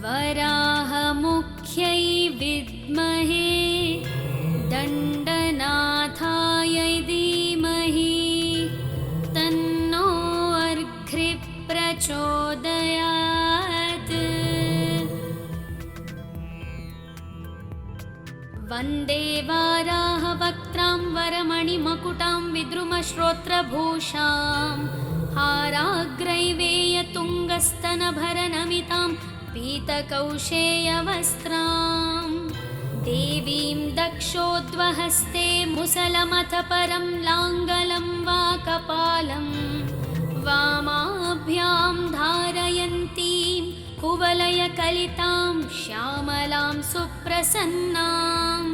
वराहमुख्यै विद्महे दण्डनाथाय धीमहि तन्नो अर्घ्रि प्रचोदयात्। वन्दे वाराहवक्त्रां वरमणिमकुटां विद्रुमश्रोत्रभूषां हाराग्रैवेयतुङ्गस्तनभरनमितां पीतकौशेयवस्त्रां देवीं दक्षोद्वहस्ते मुसलमथ परं लाङ्गलं वा कपालं वामाभ्यां धारयन्तीं कुवलयकलितां श्यामलां सुप्रसन्नाम्।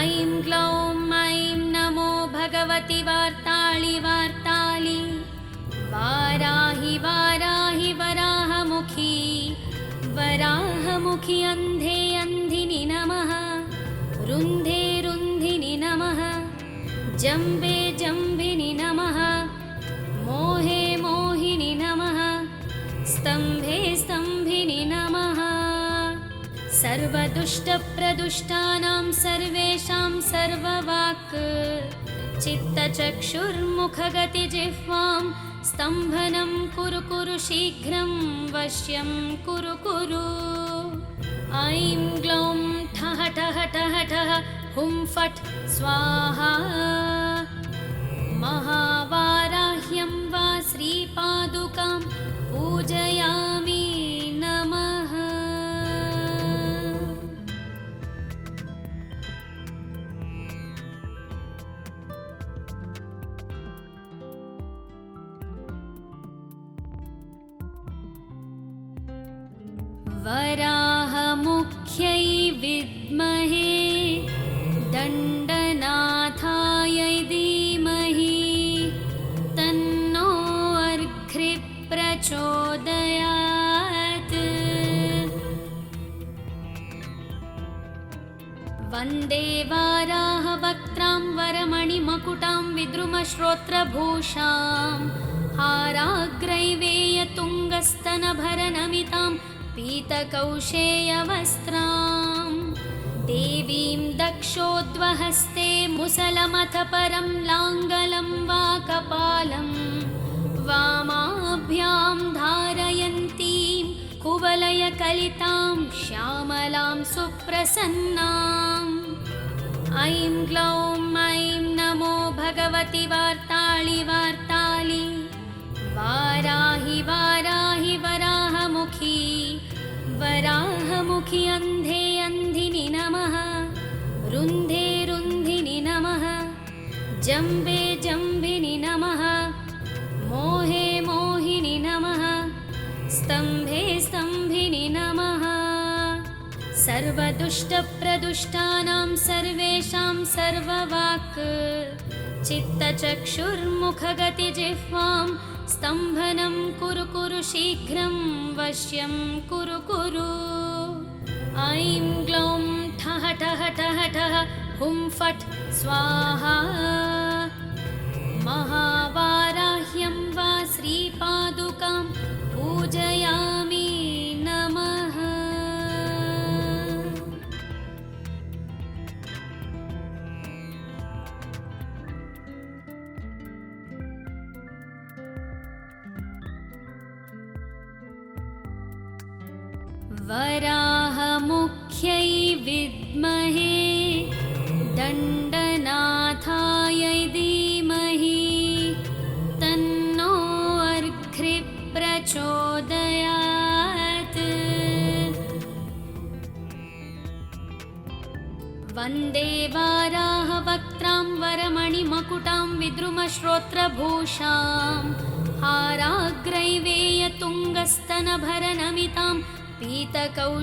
ऐं ग्लौं ऐं नमो भगवति वार्ताळि वार्ताळि वाराहि वाराहि वराहमुखी वराहमुखि अन्धे अन्धिनि नमः रुन्धे रुन्धिनि नमः जम्बे जम्बिनि नमः मोहे मोहिनि नमः स्तम्भे स्तम्भिनि नमः। सर्वदुष्टप्रदुष्टानां सर्वेषां सर्ववाक् चित्तचक्षुर्मुखगतिजिह्वां स्तम्भनं कुरु कुरु शीघ्रं वश्यं कुरु कुरु। ऐं ग्लौं ठः ठः ठः ठः हुं फट् स्वाहा महावाराह्यं वा श्रीपादुकां पूजयामि नमः। वराहमुख्यै विद्महे दण्डनाथाय धीमहि तन्नो अर्घ्रि प्रचोदयात्। वन्दे वाराहवक्त्रां वरमणिमकुटां विद्रुमश्रोत्रभूषां हाराग्रैवेयतुङ्गस्तनभरनमितां पीतकौशेयवस्त्रां देवीं दक्षोद्वहस्ते मुसलमथ परं लाङ्गलं वा कपालं वामाभ्यां धारयन्तीं कुवलयकलितां श्यामलां सुप्रसन्नाम्। ऐं ग्लौं ऐं नमो भगवति वार्ताळि वार्ताळि वाराहि वाराहि वराहमुखी वराहमुखि अन्धे अन्धिनि नमः रुन्धे रुन्धिनि नमः जम्बे जम्बिनि नमः मोहे मोहिनि नमः स्तम्भे स्तम्भिनि नमः। सर्वदुष्टप्रदुष्टानां सर्वेषां सर्ववाक् चित्तचक्षुर्मुखगतिजिह्वां स्तम्भनं कुरु कुरु शीघ्रं वश्यं कुरु कुरु। ऐं ग्लौं ठः ठः ठः ठः हुं फट् स्वाहा महावाराह्यं वा श्रीपादुकां पूजयामि नमः। वराहमुख्यै विद्महे दण्डनाथाय धीमहि तन्नो अर्घ्रि प्रचोदयात्। वन्दे वाराहवक्त्रां वरमणिमकुटां विद्रुमश्रोत्रभूषां हाराग्रैवेयतुङ्गस्तनभरनमितां पीतकौशेयवस्त्रां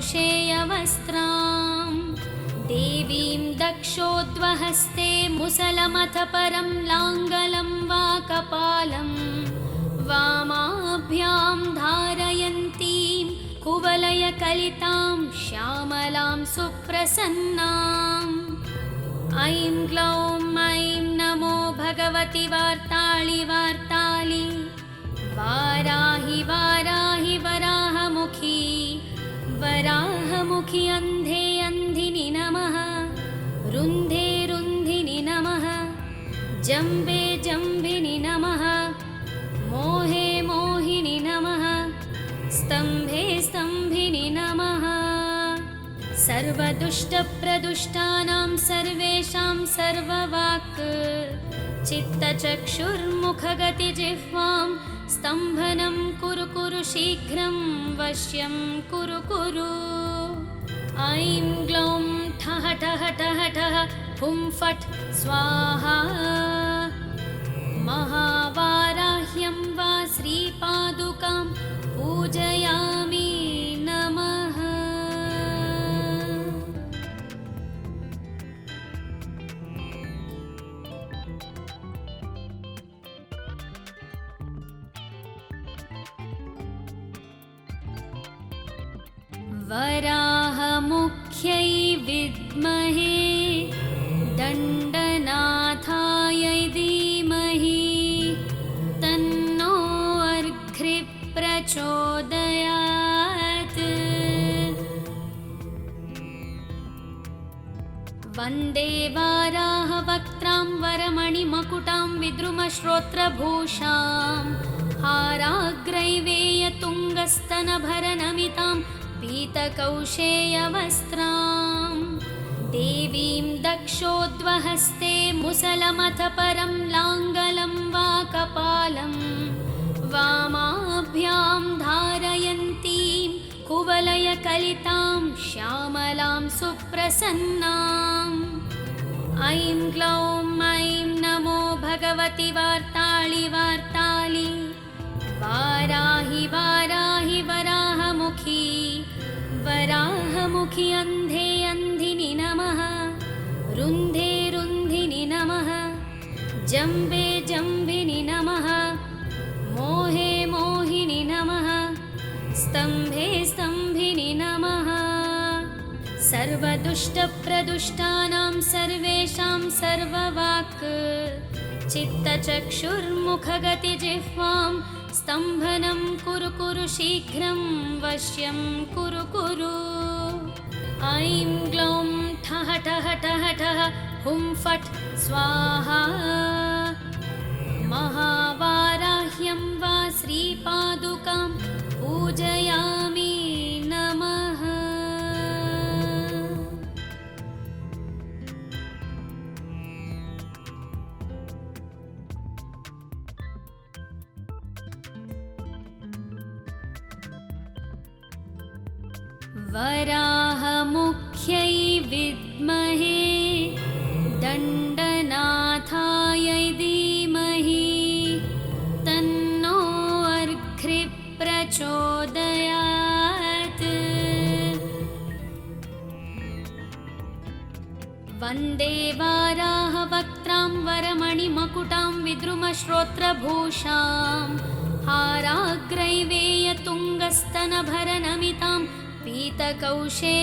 देवीं दक्षोद्वहस्ते मुसलमथ परं लाङ्गलं वा कपालं वामाभ्यां धारयन्तीं कुवलयकलितां श्यामलां सुप्रसन्नाम्। ऐं ग्लौं ऐं नमो भगवति वार्ताळि वार्ताळि वाराहि वाराहि वराहमुखी वराहमुखि अन्धे अन्धिनि नमः रुन्धे रुन्धिनि नमः जम्बे जम्बिनि नमः मोहे मोहिनि नमः स्तम्भे स्तम्भिनि नमः सर्वदुष्टप्रदुष्टानां सर्वेषां सर्ववाक् चित्तचक्षुर्मुखगतिजिह्वां स्तम्भनं कुरु कुरु शीघ्रं वश्यं कुरु कुरु ऐं ग्लौं ठः ठः ठः ठः हुं फट् स्वाहा महावाराह्यं वा श्रीपादुकां पूजयामि नमः। वराहमुख्यै विद्महे दण्डनाथाय धीमहि तन्नो अर्घ्रिः प्रचोदयात्। वन्दे वाराहवक्त्रां वरमणिमकुटां विद्रुमश्रोत्रभूषां हाराग्रैवेयतुङ्गस्तनभरनमितां पीतकौशेयवस्त्रां देवीं दक्षोद्वहस्ते मुसलमथ परं लाङ्गलं वा कपालं वामाभ्यां धारयन्तीं कुवलयकलितां श्यामलां सुप्रसन्नाम् ऐं ग्लौं ऐं नमो भगवति वार्ताळि वार्ताळि वाराहि वाराहि वराहमुखी वराहमुखि अन्धे अन्धिनि नमः रुन्धे रुन्धिनि नमः जम्बे जम्बिनि नमः मोहे मोहिनि नमः स्तम्भे स्तम्भिनि नमः सर्वदुष्टप्रदुष्टानां सर्वेषां सर्ववाक् चित्तचक्षुर्मुखगतिजिह्वां स्तम्भनं कुरु कुरु शीघ्रं वश्यं कुरु कुरु ऐं ग्लौं ठः ठः ठः ठः हुं फट् स्वाहा महावाराह्यं वा श्रीपादुकां पूजयामि नमः। वराहमुख्यै विद्महे दण्डनाथाय धीमहि तन्नो अर्घ्रिः प्रचोदयात्। वन्दे वाराहवक्त्रां वरमणिमकुटां विद्रुमश्रोत्रभूषां हाराग्रैवेयतुङ्गस्तनभरनमितां पीतकौशेयवस्त्रां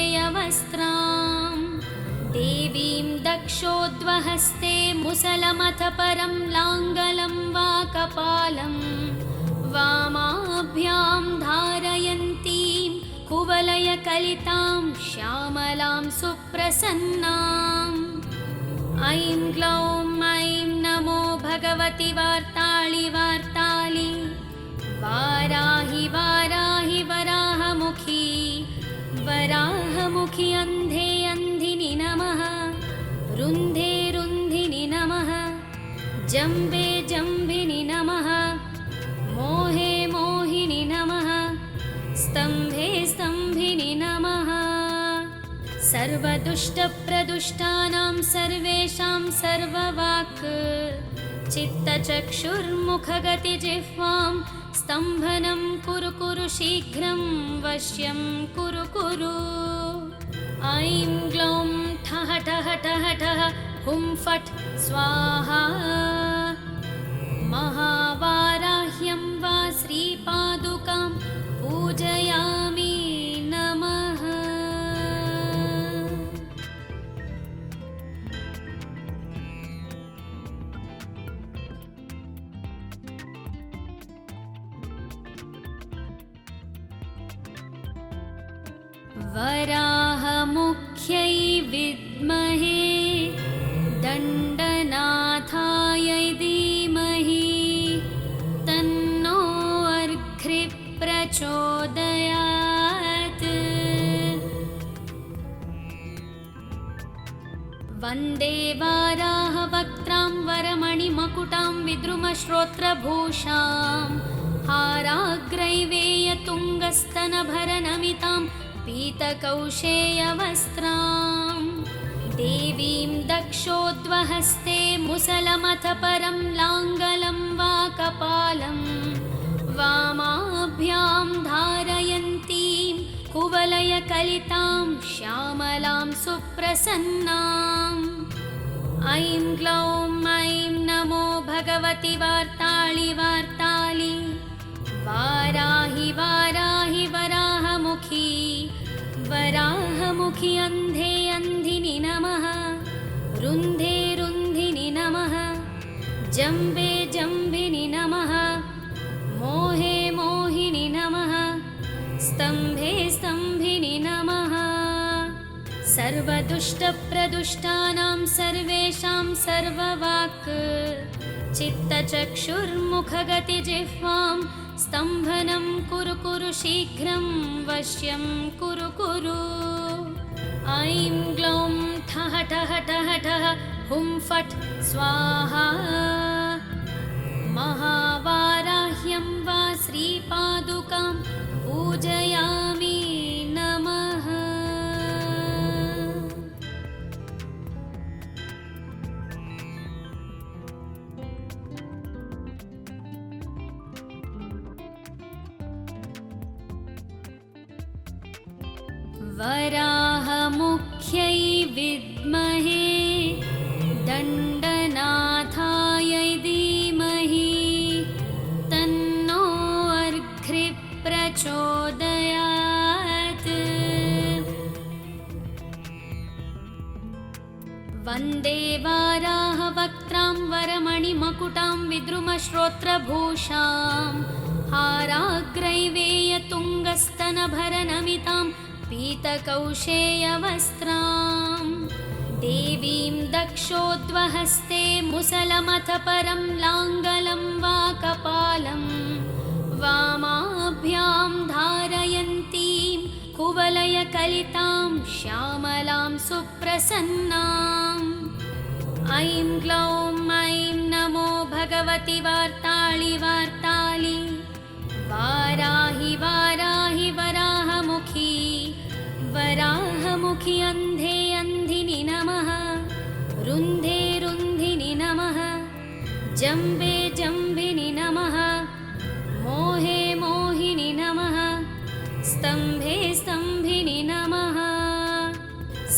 देवीं दक्षोद्वहस्ते मुसलमथ परं लाङ्गलं वा कपालं वामाभ्यां धारयन्तीं कुवलयकलितां श्यामलां सुप्रसन्नाम् ऐं ग्लौं ऐं नमो भगवति वार्ताळि वार्ताळि वाराहि वाराहि वराहमुखी वराहमुखि अन्धे अन्धिनि नमः रुन्धे रुन्धिनि नमः जम्बे जम्बिनि नमः मोहे मोहिनि नमः स्तम्भे स्तम्भिनि नमः सर्वदुष्टप्रदुष्टानां सर्वेषां सर्ववाक् चित्तचक्षुर्मुखगतिजिह्वां स्तम्भनं कुरु कुरु शीघ्रं वश्यं कुरु कुरु ऐं ग्लौं ठः ठः ठः ठः हुं फट् स्वाहा महावाराह्यं वा श्रीपादुकां पूजयामि नमः। वराहमुख्यै विद्महे दण्डनाथाय धीमहि तन्नो अर्घ्रि प्रचोदयात्। वन्दे वाराहवक्त्रां वरमणिमकुटां विद्रुमश्रोत्रभूषां हाराग्रैवेयतुङ्गस्तनभरनमितां पीतकौशेयवस्त्रां देवीं दक्षोद्वहस्ते मुसलमथ परं लाङ्गलं वा कपालं वामाभ्यां धारयन्तीं कुवलयकलितां श्यामलां सुप्रसन्नाम्। ऐं ग्लौं ऐं नमो भगवति वार्ताळि वार्ताळि वाराहि वाराहि वराहमुखी वराहमुखि अन्धे अन्धिनि नमः रुन्धे रुन्धिनि नमः जम्बे जम्बिनि नमः मोहे मोहिनि नमः स्तम्भे स्तम्भिनि नमः। सर्वदुष्टप्रदुष्टानां सर्वेषां सर्ववाक् चित्तचक्षुर्मुखगतिजिह्वां स्तम्भनं कुरु कुरु शीघ्रं वश्यं कुरु कुरु। ऐं ग्लौं ठः ठः ठः ठः हुं फट् स्वाहा। महावाराह्यं वा श्रीपादुकां पूजयामि नमः। वराहमुख्यै विद्महे दण्डनाथाय धीमहि तन्नो अर्घ्रि प्रचोदयात्। वन्दे वाराहवक्त्रां वरमणिमकुटां विद्रुमश्रोत्रभूषां हाराग्रैवेयतुङ्गस्तनभरनमितां पीतकौशेयवस्त्रां देवीं दक्षोद्वहस्ते मुसलमथ परं लाङ्गलं वा कपालं वामाभ्यां धारयन्तीं कुवलयकलितां श्यामलां सुप्रसन्नाम्। ऐं ग्लौं ऐं नमो भगवति वार्ताळि वार्ताळि वाराहि वाराहि वराहमुखी वराहमुखि अन्धे अन्धिनि नमः रुन्धे रुन्धिनि नमः जम्बे जम्बिनि नमः मोहे मोहिनि नमः स्तम्भे स्तम्भिनि नमः।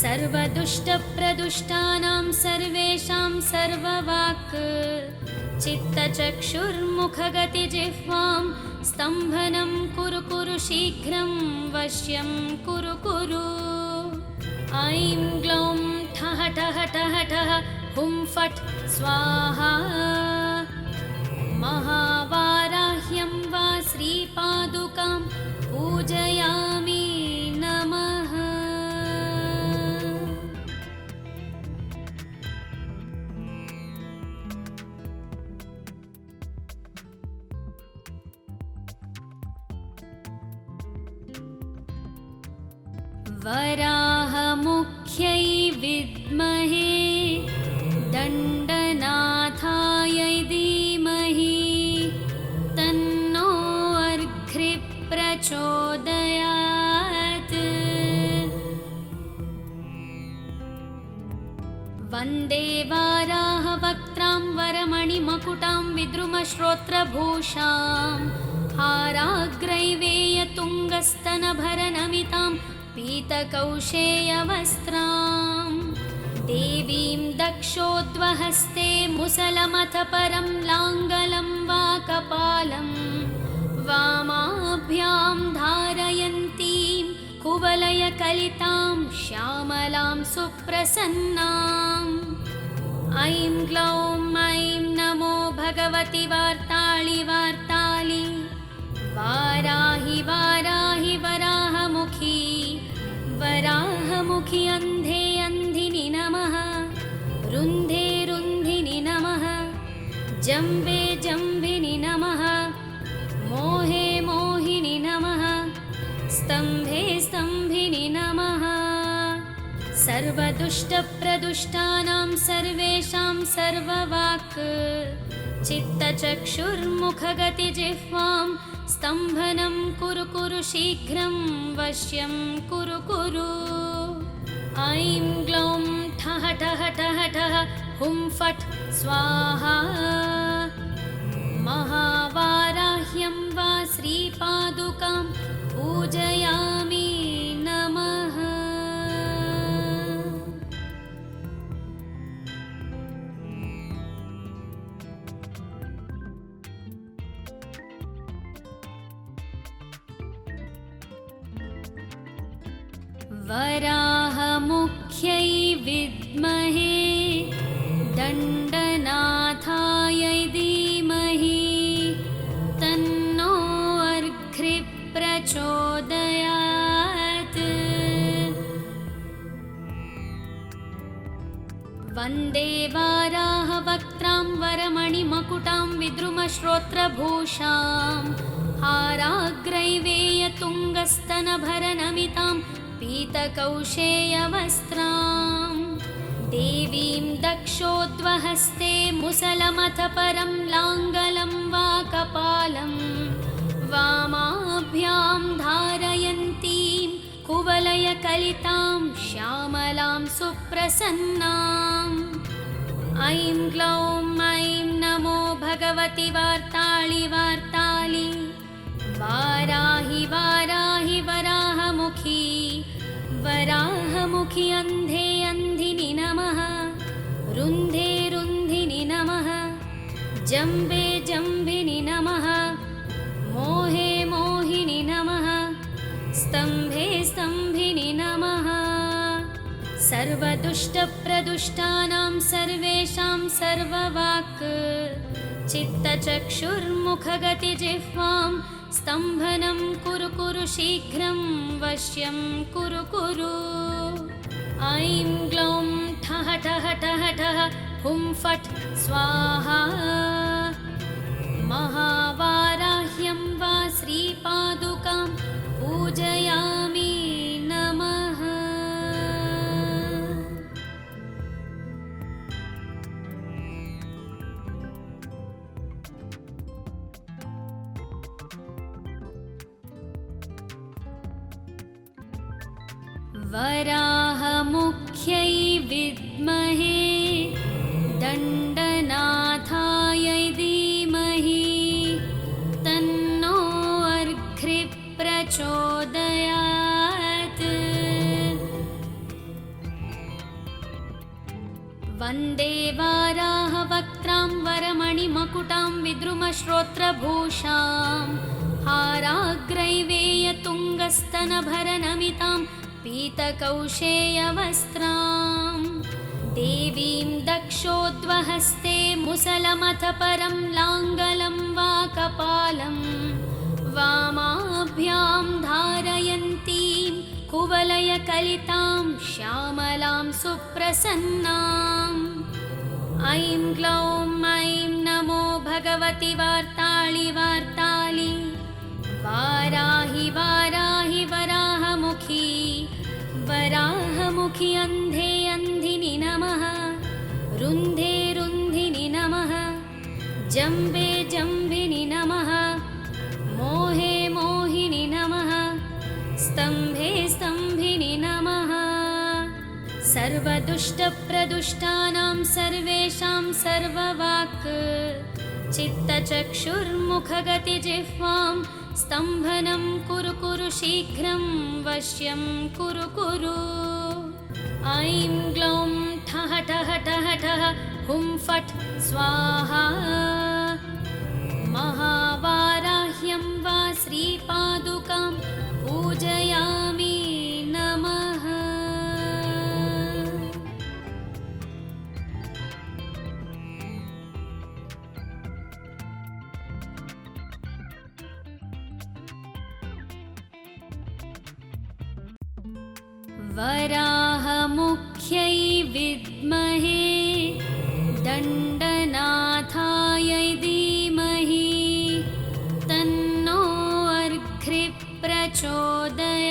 सर्वदुष्टप्रदुष्टानां सर्वेषां सर्ववाक् चित्तचक्षुर्मुखगतिजिह्वां स्तम्भनं कुरु कुरु शीघ्रं वश्यं कुरु कुरु। ऐं ग्लौं ठः ठः ठः ठः हुं फट् स्वाहा। महावाराह्यं वा श्रीपादुकां पूजयामि नमः। वराहमुख्यै विद्महे दण्डनाथाय धीमहि तन्नो अर्घ्रि प्रचोदयात्। वन्दे वाराहवक्त्रां वरमणिमकुटां विद्रुमश्रोत्रभूषां हाराग्रैवेयतुङ्गस्तनभरनमितां पीतकौशेयवस्त्रां देवीं दक्षोद्वहस्ते मुसलमथ परं लाङ्गलं वा कपालं वामाभ्यां धारयन्तीं कुवलयकलितां श्यामलां सुप्रसन्नाम्। ऐं ग्लौं ऐं नमो भगवति वार्ताळि वार्ताळि वाराहि वाराहि वराहमुखी स्तम्भे स्तम्भिनि नमः। सर्वदुष्टप्रदुष्टानां सर्वेषां सर्ववाक् चित्तचक्षुर्मुखगतिजिह्वां स्तम्भनं कुरु कुरु शीघ्रं वश्यं कुरु कुरु। ऐं ग्लौं ठः ठः ठः ठः हुं फट् स्वाहा। महावाराह्यं वा श्रीपादुकां पूजयामि नमः। वराहमुख्यै विद्महे दण्डनाथाय धीमहि तन्नो अर्घ्रि प्रचोदयात्। वन्दे वाराहवक्त्रां वरमणिमकुटां विद्रुमश्रोत्रभूषां हाराग्रैवेयतुङ्गस्तनभरनमितां पीतकौशेयवस्त्रां देवीं दक्षोद्वहस्ते मुसलमथ परं लाङ्गलं वा कपालं वामाभ्यां धारयन्तीं कुवलयकलितां श्यामलां सुप्रसन्नाम्। ऐं ग्लौं ऐं नमो भगवति वार्ताळि वार्ताळि वाराहि वाराहि वराहमुखी वराहमुखि अन्धे अन्धिनि नमः। रुन्धे रुन्धिनि नमः। जम्बे जम्बिनि नमः। मोहे मोहिनि नमः। स्तम्भे स्तम्भिनि नमः। सर्वदुष्टप्रदुष्टानां सर्वेषां सर्ववाक् चित्तचक्षुर्मुखगतिजिह्वां स्तम्भनं कुरु कुरु शीघ्रं वश्यं कुरु कुरु। ऐं ग्लौं ठः ठः ठः ठः हुं फट् स्वाहा। महावाराह्यं वा श्रीपादुकां पूजयामि नमः। वराहमुख्यै विद्महे दण्डनाथाय धीमहि तन्नो अर्घ्रि प्रचोदयात्। वन्दे वाराहवक्त्रां वरमणिमकुटां विद्रुमश्रोत्रभूषां हाराग्रैवेयतुङ्गस्तनभरनमितां पीतकौशेयवस्त्रां देवीं दक्षोद्वहस्ते मुसलमथ परं लाङ्गलं वा कपालं वामाभ्यां धारयन्तीं कुवलयकलितां श्यामलां सुप्रसन्नाम्। ऐं ग्लौं ऐं नमो भगवति वार्ताळि वार्ताळि वाराहि वाराहि वराहमुखी वराहमुखि अन्धे अन्धिनि नमः। रुन्धे रुन्धिनि नमः। जम्बे जम्बिनि नमः। मोहे मोहिनि नमः। स्तम्भे स्तम्भिनि नमः। सर्वदुष्टप्रदुष्टानां सर्वेषां सर्ववाक् चित्तचक्षुर्मुखगतिजिह्वां स्तम्भनं कुरु कुरु शीघ्रं वश्यं कुरु कुरु। ऐं ग्लौं ठः ठः ठः ठः हुं फट् स्वाहा। महावाराह्यं वा श्रीपादुकां पूजयामि नमः। वराहमुख्यै विद्महे दण्डनाथाय धीमहि तन्नो अर्घ्रि प्रचोदयात्।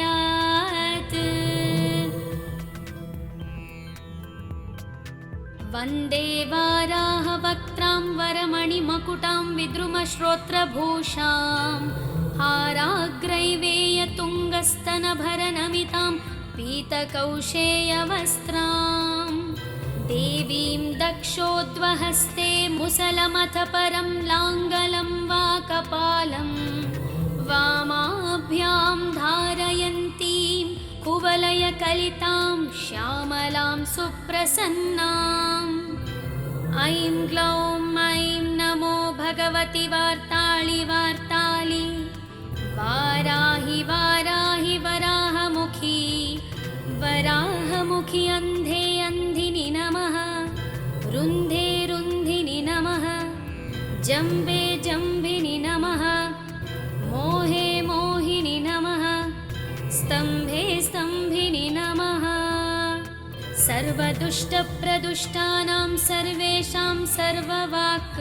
वन्दे वाराहवक्त्रां वरमणिमकुटां विद्रुमश्रोत्रभूषां हाराग्रैवेयतुङ्गस्तनभरनमितां पीतकौशेयवस्त्रां देवीं दक्षोद्वहस्ते मुसलमथ परं लाङ्गलं वा कपालं वामाभ्यां धारयन्तीं कुवलयकलितां श्यामलां सुप्रसन्नाम् ऐं ग्लौं ऐं नमो भगवति वार्ताळि वार्ताळि वाराहि वाराहि वराहमुखी वराहमुखि अन्धे अन्धिनि नमः रुन्धे रुन्धिनि नमः जम्बे जम्बिनि नमः मोहे मोहिनि नमः स्तम्भे स्तम्भिनि नमः सर्वदुष्टप्रदुष्टानां सर्वेषां सर्ववाक्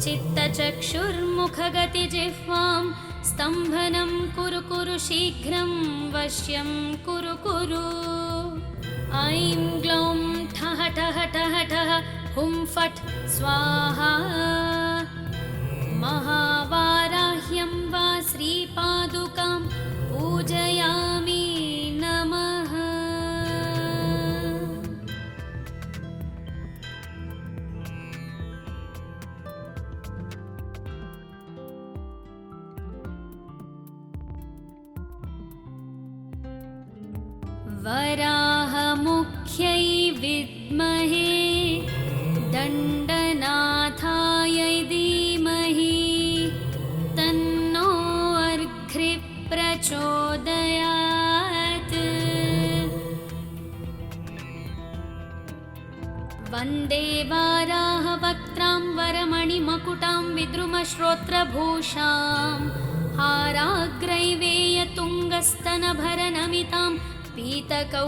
चित्तचक्षुर्मुखगतिजिह्वां स्तम्भनं कुरु कुरु शीघ्रं वश्यं कुरु कुरु ऐं ग्लौं ठः ठः ठः ठः हुं फट् स्वाहा महावाराह्यं वा श्रीपादुकां पूजयामि नमः। वराहमुख्यै विद्महे दण्डनाथायै धीमहि तन्नो अर्घ्रिः प्रचोदयात्। वन्दे वाराहवक्त्रां वरमणिमकुटां विद्रुमश्रोत्रभूषां हाराग्रैवेयतुङ्गस्तनभरनमितां पीतकौशेयवस्त्रां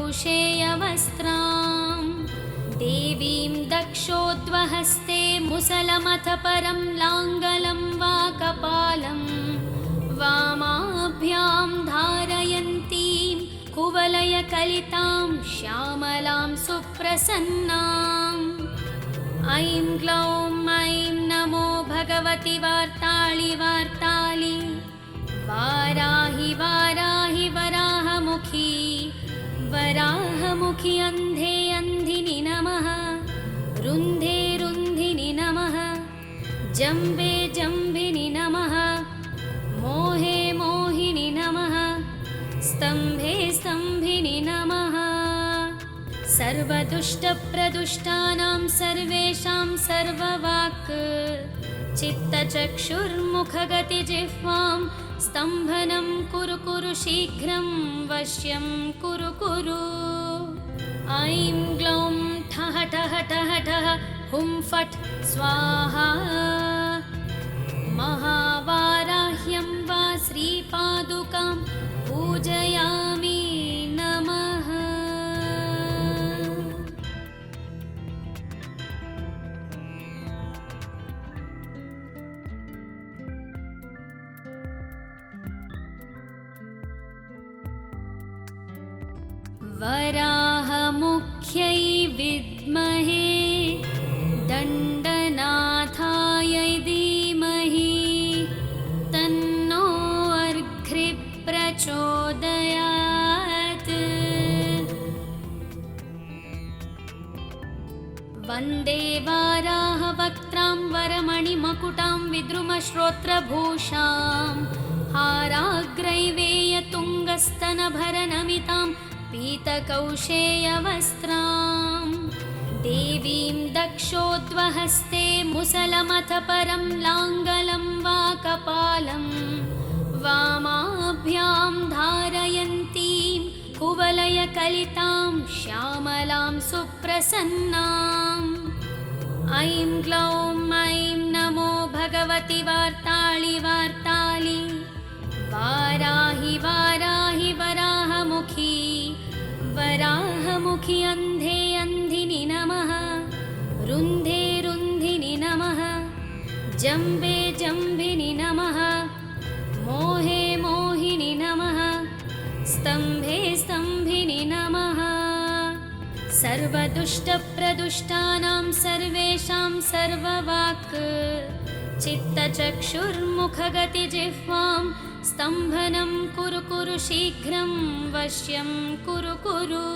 देवीं दक्षोद्वहस्ते मुसलमथ परं लाङ्गलं वा कपालं वामाभ्यां धारयन्तीं कुवलयकलितां श्यामलां सुप्रसन्नाम् ऐं ग्लौं ऐं नमो भगवति वार्ताळि वार्ताळि वाराहि वाराहि वराहमुखी वराहमुखि अन्धे अन्धिनि नमः रुन्धे रुन्धिनि नमः जम्बे जम्बिनि नमः मोहे मोहिनि नमः स्तम्भे स्तम्भिनि नमः सर्वदुष्टप्रदुष्टानां सर्वेषां सर्ववाक् चित्तचक्षुर्मुखगतिजिह्वां स्तम्भनं कुरु कुरु शीघ्रं वश्यं कुरु कुरु ऐं ग्लौं ठः ठः ठः ठः हुं फट् स्वाहा महावाराह्यं वा श्रीपादुकां पूजयामि नमः। वराहमुख्यै विद्महे दण्डनाथायै धीमहि तन्नो अर्घ्रिः प्रचोदयात्। वन्दे वाराहवक्त्रां वरमणिमकुटां विद्रुमश्रोत्रभूषां हाराग्रैवेयतुङ्गस्तनभरनमितां पीतकौशेयवस्त्रां देवीं दक्षोद्वहस्ते मुसलमथ परं लाङ्गलं वा कपालं वामाभ्यां धारयन्तीं कुवलयकलितां श्यामलां सुप्रसन्नाम् ऐं ग्लौं ऐं नमो भगवति वार्ताळि वार्ताळि वाराहि वाराहि वराहमुखी वराहमुखि अन्धे अन्धिनि नमः रुन्धे रुन्धिनि नमः जम्बे जम्बिनि नमः मोहे मोहिनि नमः स्तम्भे स्तम्भिनि नमः सर्वदुष्टप्रदुष्टानां सर्वेषां सर्ववाक् चित्तचक्षुर्मुखगतिजिह्वां स्तम्भनं कुरु कुरु शीघ्रं वश्यं कुरु कुरु।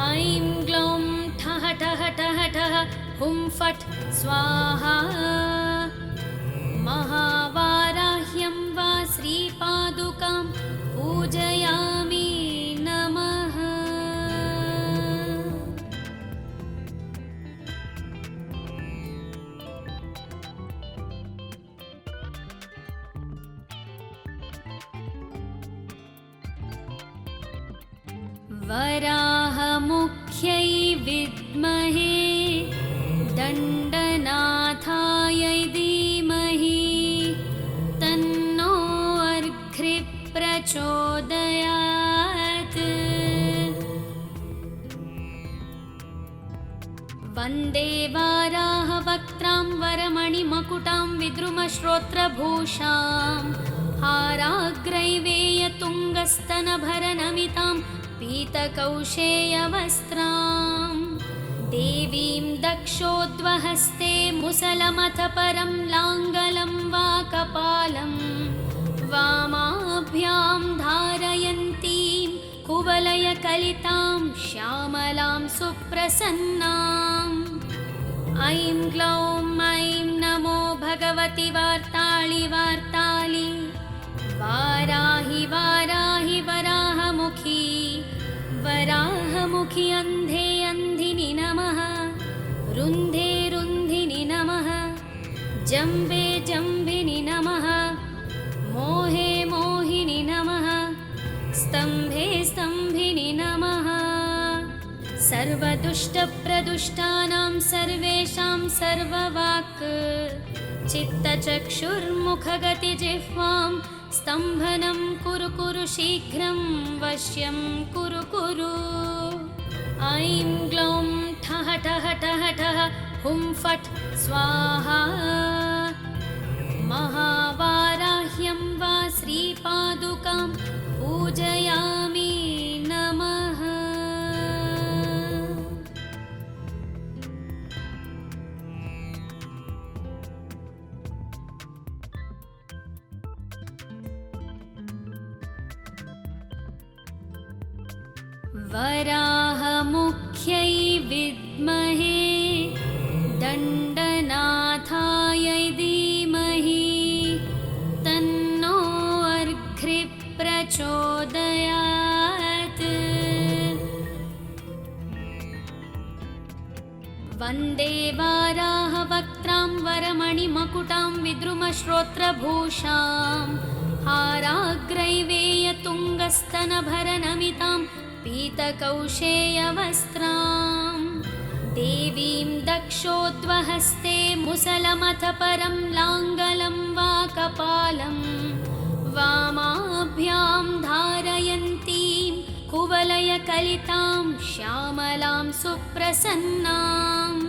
ऐं ग्लौं ठः ठः ठः ठः हुं फट् स्वाहा। महावाराह्यं वा श्रीपादुकां पूजयामि नमः। वराहमुख्यै विद्महे दण्डनाथायै धीमहि तन्नो अर्घ्रिः प्रचोदयात्। वन्दे वाराहवक्त्रां वरमणिमकुटां विद्रुमश्रोत्रभूषां हाराग्रैवेयतुङ्गस्तनभरनमितां पीतकौशेयवस्त्रां देवीं दक्षोद्वहस्ते मुसलमथ परं लाङ्गलं वा कपालं वामाभ्यां धारयन्तीं कुवलयकलितां श्यामलां सुप्रसन्नाम्। ऐं ग्लौं ऐं नमो भगवति वार्ताळि वार्ताळि वाराहि वाराहि वराहमुखी वराहमुखि अन्धे अन्धिनि नमः। रुन्धे रुन्धिनि नमः। जम्बे जम्बिनि नमः। मोहे मोहिनि नमः। स्तम्भे स्तम्भिनि नमः। सर्वदुष्टप्रदुष्टानां सर्वेषां सर्ववाक् चित्तचक्षुर्मुखगतिजिह्वां स्तम्भनं कुरु कुरु शीघ्रं वश्यं कुरु कुरु। ऐं ग्लौं ठः ठः ठः ठः हुं फट् स्वाहा। महावाराह्यं वा श्रीपादुकां पूजयामि नमः। वराहमुख्यै विद्महे दण्डनाथायै धीमहि तन्नो अर्घ्रिः प्रचोदयात्। वन्दे वाराहवक्त्रां वरमणिमकुटां विद्रुमश्रोत्रभूषां हाराग्रैवेयतुङ्गस्तनभरनमितां पीतकौशेयवस्त्रां देवीं दक्षोद्वहस्ते मुसलमथ परं लाङ्गलं वा कपालं वामाभ्यां धारयन्तीं कुवलयकलितां श्यामलां सुप्रसन्नाम्।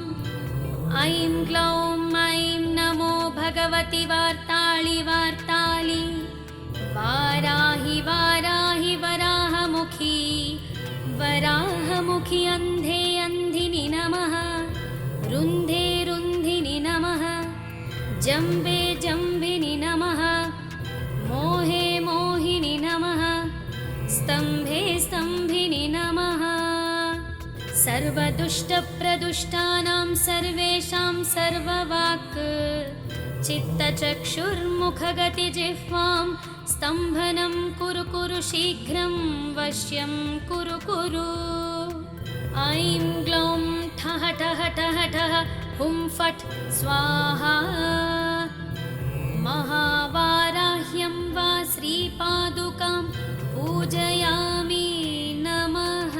ऐं ग्लौं ऐं नमो भगवति वार्ताळि वार्ताळि वाराहि वाराहि वराहमुखी वराहमुखि अन्धे अन्धिनि नमः। रुन्धे रुन्धिनि नमः। जम्बे जम्बिनि नमः। मोहे मोहिनि नमः। स्तम्भे स्तम्भिनि नमः। सर्वदुष्टप्रदुष्टानां सर्वेषां सर्ववाक् चित्तचक्षुर्मुखगतिजिह्वां स्तम्भनं कुरु कुरु शीघ्रं वश्यं कुरु कुरु। ऐं ग्लौं ठः ठः ठः ठः हुं फट् स्वाहा। महावाराह्यं वा श्रीपादुकां पूजयामि नमः।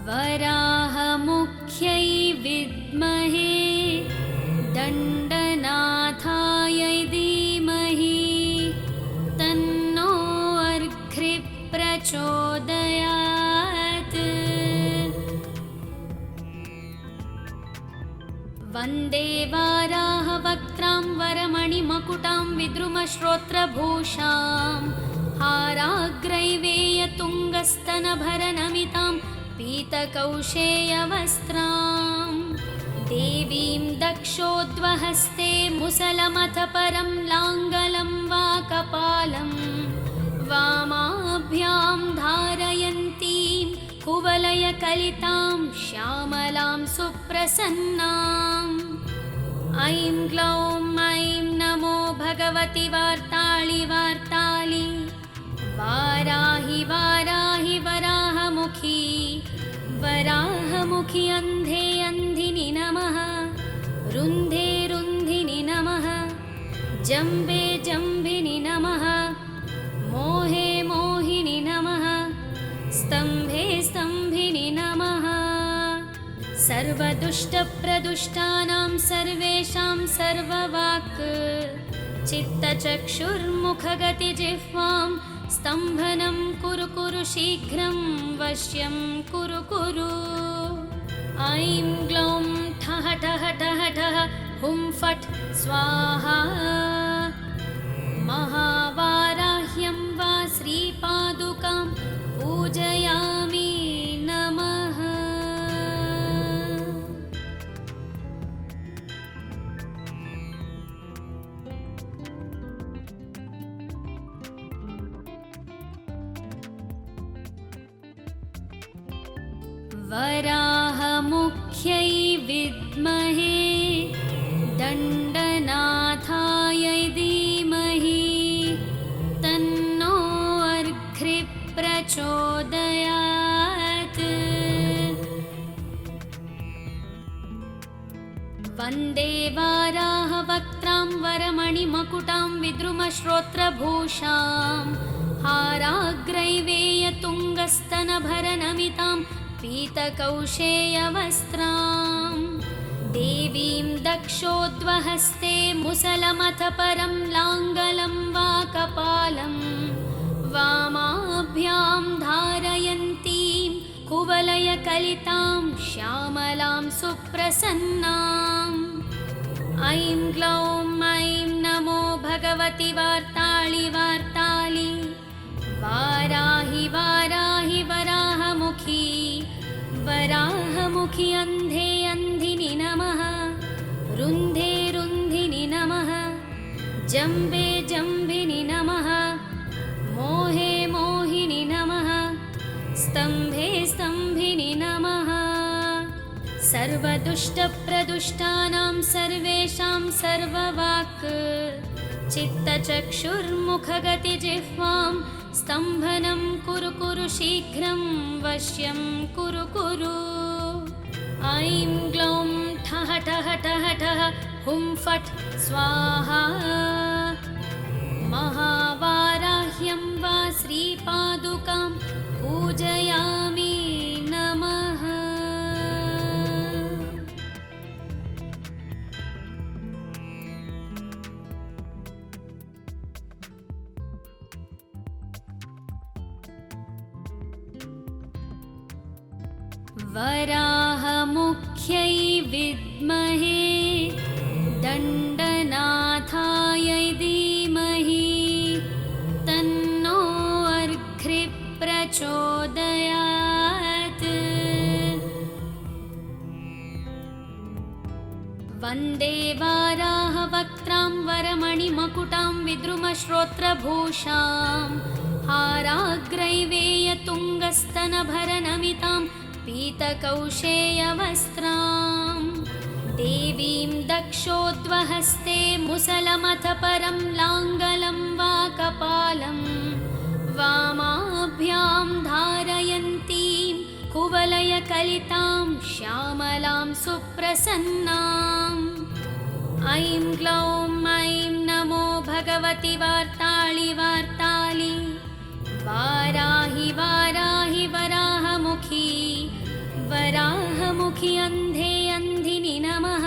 वराहमुख्यै विद्महे दण्डनाथायै धीमहि तन्नो अर्घ्रिः प्रचोदयात्। वन्दे वाराहवक्त्रां वरमणिमकुटां विद्रुमश्रोत्रभूषां हाराग्रैवेयतुङ्गस्तनभरनमितां पीतकौशेयवस्त्रां देवीं दक्षोद्वहस्ते मुसलमथ परं लाङ्गलं वा कपालं वामाभ्यां धारयन्तीं कुवलयकलितां श्यामलां सुप्रसन्नाम् ऐं ग्लौं ऐं नमो भगवति वार्ताळि वार्ताळि वाराहि वाराहि वराहमुखी वराहमुखि अन्धे अन्धिनि नमः रुन्धे रुन्धिनि नमः जम्बे जम्बिनि नमः मोहे मोहिनि नमः स्तम्भे स्तम्भिनि नमः सर्वदुष्टप्रदुष्टानां सर्वेषां सर्ववाक् चित्तचक्षुर्मुखगतिजिह्वां स्तम्भनं कुरु कुरु शीघ्रं वश्यं कुरु कुरु ऐं ग्लौं ठः ठः ठः ठः हुं फट् स्वाहा महावाराह्यं वा श्रीपादुकां पूजयामि नमः। वराहमुख्यै विद्महे दण्डनाथायै धीमहि तन्नो अर्घ्रिः प्रचोदयात्। वन्दे वाराहवक्त्रां वरमणिमकुटां विद्रुमश्रोत्रभूषां हाराग्रैवेयतुङ्गस्तनभरनमितां पीतकौशेयवस्त्रां देवीं दक्षोद्वहस्ते मुसलमथ परं लाङ्गलं वा कपालं वामाभ्यां धारयन्तीं कुवलयकलितां श्यामलां सुप्रसन्नाम् ऐं ग्लौं ऐं नमो भगवति वार्ताळि वार्ताळि वाराहि वाराहि वराहमुखी वराहमुखि अन्धे अन्धिनि नमः रुन्धे रुन्धिनि नमः जम्बे जम्बिनि नमः मोहे मोहिनि नमः स्तम्भे स्तम्भिनि नमः सर्वदुष्टप्रदुष्टानां सर्वेषां सर्ववाक् चित्तचक्षुर्मुखगतिजिह्वां स्तम्भनं कुरु कुरु शीघ्रं वश्यं कुरु कुरु ऐं ग्लौं ठः ठः ठः ठः हुं फट् स्वाहा महावाराह्यं वा श्रीपादुकां पूजयामि नमः। वराहमुख्यै विद्महे दण्डनाथायै धीमहि तन्नो अर्घ्रिः प्रचोदयात्। वन्दे वाराहवक्त्रां वरमणिमकुटां विद्रुमश्रोत्रभूषां हाराग्रैवेयतुङ्गस्तनभरनमितां पीतकौशेयवस्त्रां देवीं दक्षोद्वहस्ते मुसलमथ परं लाङ्गलं वा कपालं वामाभ्यां धारयन्तीं कुवलयकलितां श्यामलां सुप्रसन्नाम् ऐं ग्लौं ऐं नमो भगवति वार्ताळि वार्ताळि वाराहि वाराहि वराहमुखी वराहमुखि अन्धे अन्धिनि नमः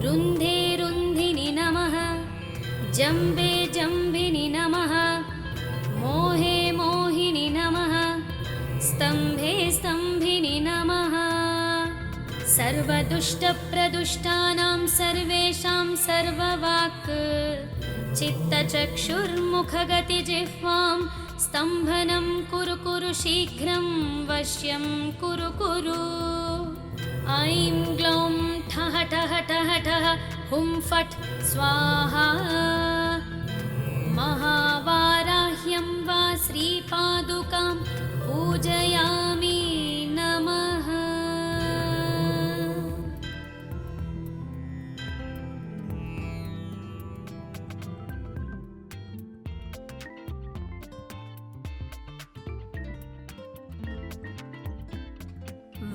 रुन्धे रुन्धिनि नमः जम्बे जम्बिनि नमः मोहे मोहिनि नमः स्तम्भे स्तम्भिनि नमः सर्वदुष्टप्रदुष्टानां सर्वेषां सर्ववाक् चित्तचक्षुर्मुखगतिजिह्वां स्तम्भनं कुरु कुरु शीघ्रं वश्यं कुरु कुरु। ऐं ग्लौं ठः ठः ठः ठः हुं फट् स्वाहा। महावाराह्यं वा श्रीपादुकां पूजयामि नमः।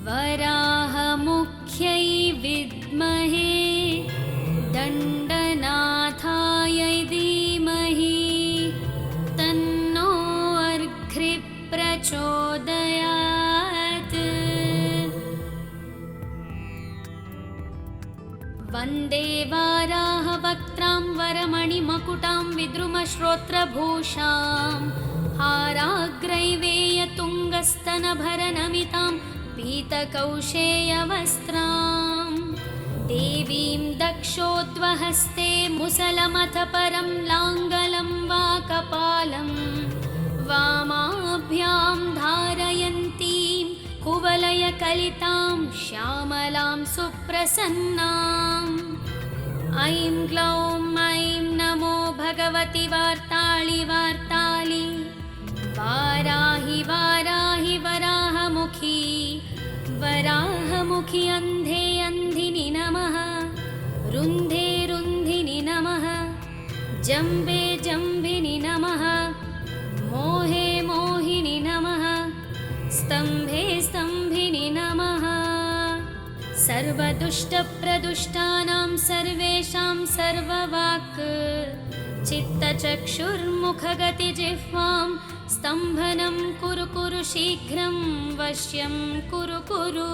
वराहमुख्यै विद्महे दण्डनाथाय धीमहि तन्नो अर्घ्रिः प्रचोदयात्। वन्दे वाराहवक्त्रां वरमणिमकुटां विद्रुमश्रोत्रभूषां हाराग्रैवेयतुङ्गस्तनभरनमितां पीतकौशेयवस्त्रां देवीं दक्षोद्वहस्ते मुसलमथ परं लाङ्गलं वा कपालं वामाभ्यां धारयन्तीं कुवलयकलितां श्यामलां सुप्रसन्नाम्। ऐं ग्लौं ऐं नमो भगवति वार्ताळि वार्ताळि वाराहि वाराहि वराहमुखी वराहमुखि अन्धे अन्धिनि नमः। रुन्धे रुन्धिनि नमः। जम्बे जम्बिनि नमः। मोहे मोहिनि नमः। स्तम्भे स्तम्भिनि नमः। सर्वदुष्टप्रदुष्टानां सर्वेषां सर्ववाक् चित्तचक्षुर्मुखगतिजिह्वां स्तम्भनं कुरु कुरु शीघ्रं वश्यं कुरु कुरु।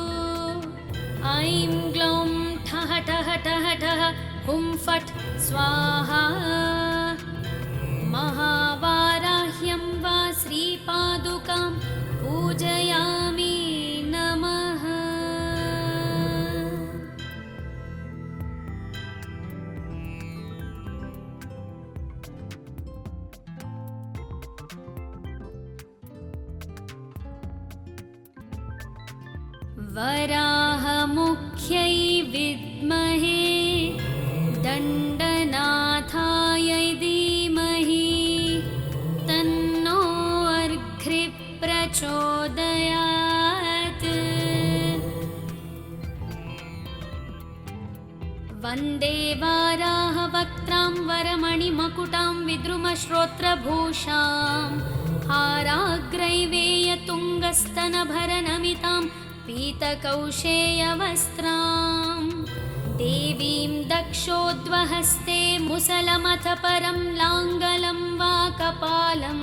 ऐं ग्लौं ठः ठः ठः ठः हुं फट् स्वाहा। महावाराह्यं वा श्रीपादुकां पूजयामि नमः। वराहमुख्यै विद्महे दण्डनाथाय धीमहि तन्नो अर्घ्रिः प्रचोदयात्। वन्दे वाराहवक्त्रां वरमणिमकुटां विद्रुमश्रोत्रभूषां हाराग्रैवेयतुङ्गस्तनभरनमितां पीतकौशेयवस्त्रां देवीं दक्षोद्वहस्ते मुसलमथ परं लाङ्गलं वा कपालं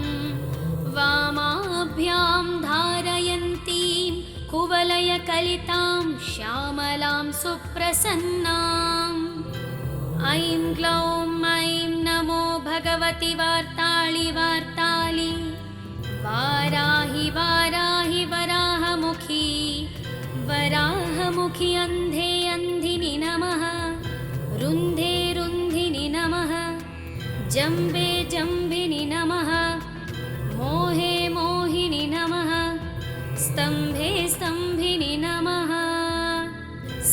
वामाभ्यां धारयन्तीं कुवलयकलितां श्यामलां सुप्रसन्नाम्। ऐं ग्लौं ऐं नमो भगवति वार्ताळि वार्ताळि वाराहि वाराहि वराहमुखी वराहमुखि अन्धे अन्धिनि नमः। रुन्धे रुन्धिनि नमः। जम्बे जम्बिनि नमः। मोहे मोहिनि नमः। स्तम्भे स्तम्भिनि नमः।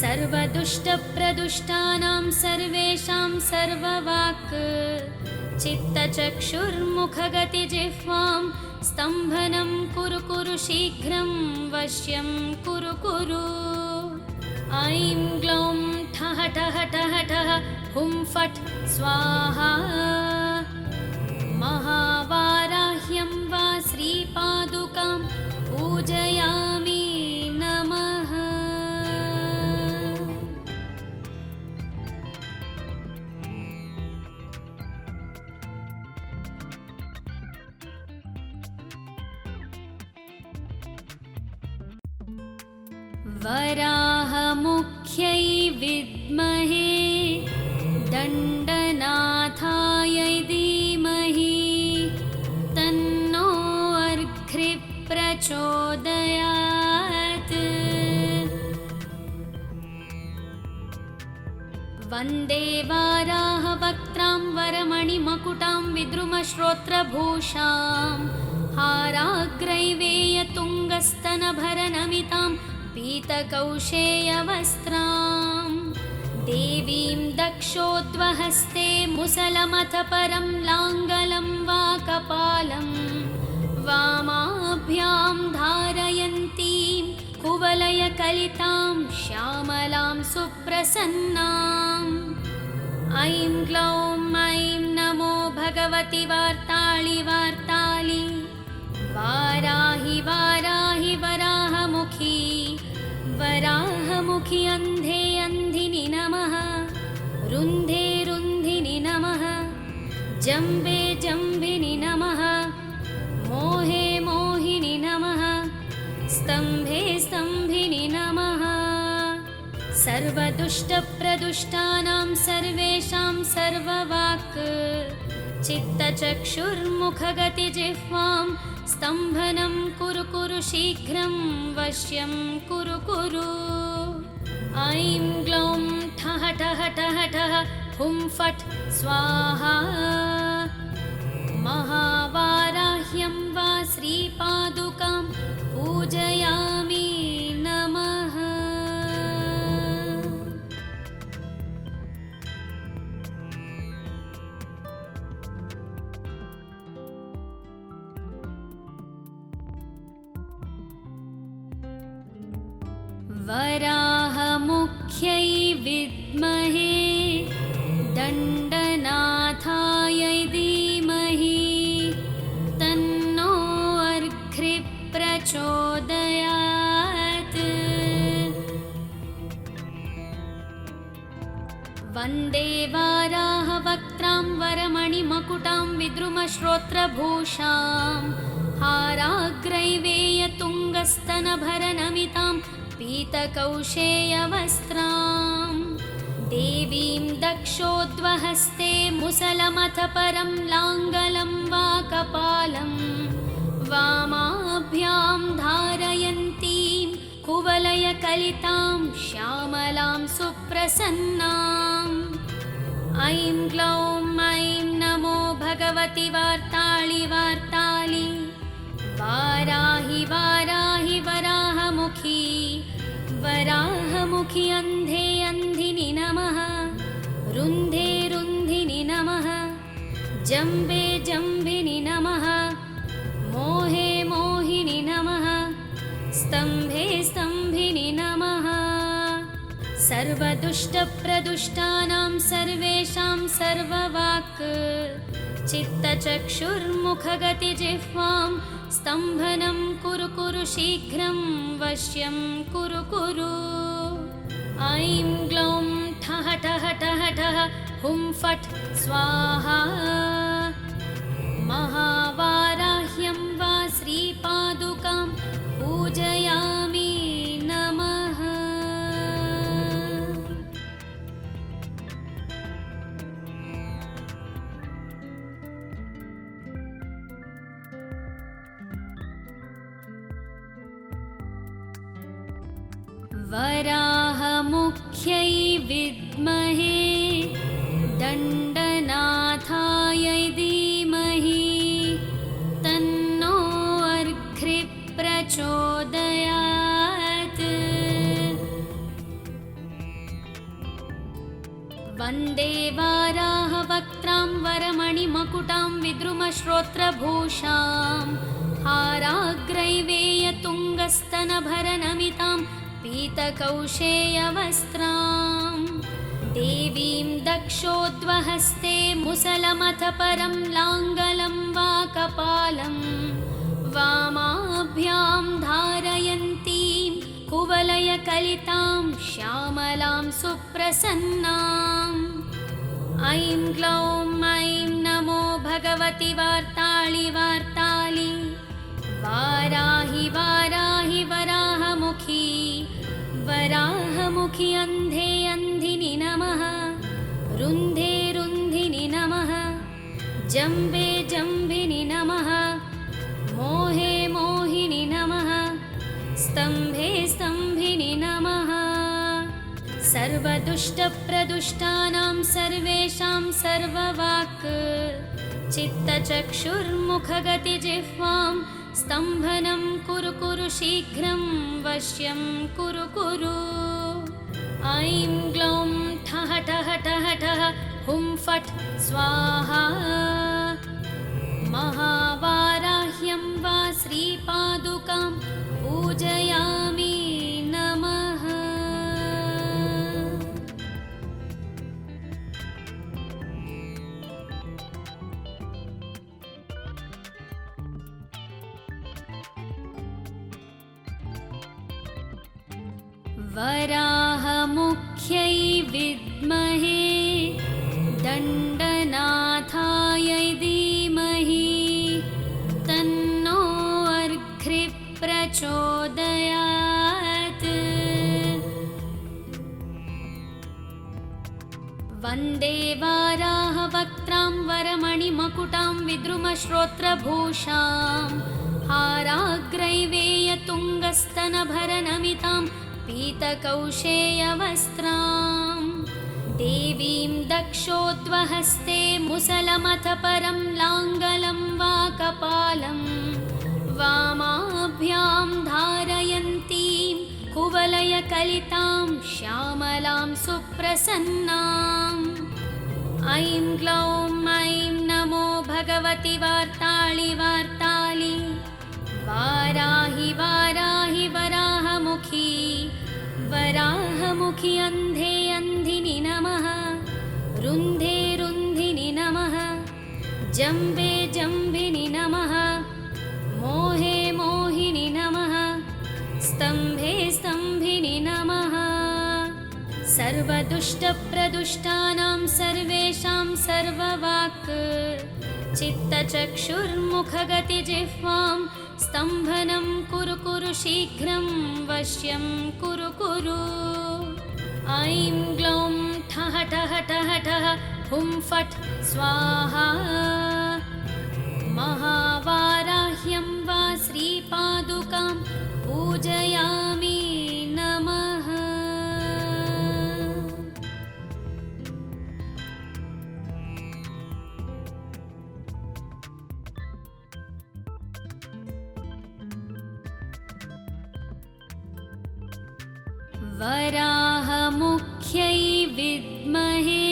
सर्वदुष्टप्रदुष्टानां सर्वेषां सर्ववाक् चित्तचक्षुर्मुखगतिजिह्वां स्तम्भनं कुरु कुरु शीघ्रं वश्यं कुरु कुरु। ऐं ग्लौं ठः ठः ठः ठः हुं फट् स्वाहा। महावाराह्यं वा श्रीपादुकां पूजयामि नमः। वराहमुख्यै विद्महे दण्डनाथाय धीमहि तन्नो अर्घ्रिः प्रचोदयात्। वन्दे वाराहवक्त्रां वरमणिमकुटां विद्रुमश्रोत्रभूषां हाराग्रैवेयतुङ्गस्तनभरनमितां पीतकौशेयवस्त्रां देवीं दक्षोद्वहस्ते मुसलमथ परं लाङ्गलं वा कपालं वामाभ्यां धारयन्तीं कुवलयकलितां श्यामलां सुप्रसन्नाम् ऐं ग्लौं ऐं नमो भगवति वार्ताळि वार्ताळि वाराहि वाराहि वराहमुखी वराहमुखि अन्धे अन्धिनि नमः रुन्धे रुन्धिनि नमः जम्बे जम्बिनि नमः मोहे मोहिनि नमः स्तम्भे स्तम्भिनि नमः सर्वदुष्टप्रदुष्टानां सर्वेषां सर्ववाक् चित्तचक्षुर्मुखगतिजिह्वां स्तम्भनं कुरु कुरु शीघ्रं वश्यं कुरु कुरु ऐं ग्लौं ठः ठः ठः ठः हुं फट् स्वाहा महावाराह्यं वा श्रीपादुकां पूजयामि नमः। वराहमुख्यै विद्महे दण्डनाथायै धीमहि तन्नो अर्घ्रिः प्रचोदयात्। वन्दे वाराहवक्त्रां वरमणिमकुटां विद्रुमश्रोत्रभूषां हाराग्रैवेयतुङ्गस्तनभरनमितां पीतकौशेयवस्त्रां देवीं दक्षोद्वहस्ते मुसलमथ परं लाङ्गलं वा कपालं वामाभ्यां धारयन्तीं कुवलयकलितां श्यामलां सुप्रसन्नाम् ऐं ग्लौं ऐं नमो भगवति वार्ताळि वार्ताळि वाराहि वाराहि वराहमुखी वराहमुखि अन्धे अन्धिनि नमः रुन्धे रुन्धिनि नमः जम्बे जम्बिनि नमः मोहे मोहिनि नमः स्तम्भे स्तम्भिनि नमः सर्वदुष्टप्रदुष्टानां सर्वेषां सर्ववाक् चित्तचक्षुर्मुखगतिजिह्वां स्तम्भनं कुरु कुरु शीघ्रं वश्यं कुरु कुरु ऐं ग्लौं ठः ठः ठः ठः हुं फट् स्वाहा महावाराह्यं वा श्रीपादुकां पूजयामि नमः। वराहमुख्यै विद्महे दण्डनाथायै धीमहि तन्नो अर्घ्रिः प्रचोदयात्। वन्दे वाराहवक्त्रां वरमणिमकुटां विद्रुमश्रोत्रभूषां हाराग्रैवेयतुङ्गस्तनभरनमितां पीतकौशेयवस्त्रां देवीं दक्षोद्वहस्ते मुसलमथ परं लाङ्गलं वा कपालं वामाभ्यां धारयन्तीं कुवलयकलितां श्यामलां सुप्रसन्नाम् ऐं ग्लौं ऐं नमो भगवति वार्ताळि वार्ताळि वाराहि वाराहि वराहमुखी वराहमुखि अन्धे अन्धिनि नमः रुन्धे रुन्धिनि नमः जम्बे जम्बिनि नमः मोहे मोहिनि नमः स्तम्भे स्तम्भिनि नमः सर्वदुष्टप्रदुष्टानां सर्वेषां सर्ववाक् चित्तचक्षुर्मुखगतिजिह्वां स्तम्भनं कुरु कुरु शीघ्रं वश्यं कुरु कुरु। ऐं ग्लौं ठः ठः ठः ठः हुं फट् स्वाहा। महावाराह्यं वा श्रीपादुकां पूजयामि नमः। वराहमुख्यै विद्महे दण्डनाथाय धीमहि तन्नो अर्घ्रिः प्रचोदयात्। वन्दे वाराहवक्त्रां वरमणिमकुटां विद्रुमश्रोत्रभूषां हाराग्रैवेयतुङ्गस्तनभरनमितां पीतकौशेयवस्त्रां देवीं दक्षोद्वहस्ते मुसलमथ परं लाङ्गलं वा कपालं वामाभ्यां धारयन्तीं कुवलयकलितां श्यामलां सुप्रसन्नाम्। ऐं ग्लौं ऐं नमो भगवति वार्ताळि वार्ताळि वाराहि वाराहि वराहमुखी वराहमुखि अन्धे अन्धिनि नमः। रुन्धे रुन्धिनि नमः। जम्बे जम्बिनि नमः। मोहे मोहिनि नमः। स्तम्भे स्तम्भिनि नमः। सर्वदुष्टप्रदुष्टानां सर्वेषां सर्ववाक् चित्तचक्षुर्मुखगतिजिह्वां स्तम्भनं कुरु कुरु शीघ्रं वश्यं कुरु कुरु। ऐं ग्लौं ठः ठः ठः ठः हुं फट् स्वाहा। महावाराह्यं वा श्रीपादुकां पूजयामि नमः। वराहमुख्यै विद्महे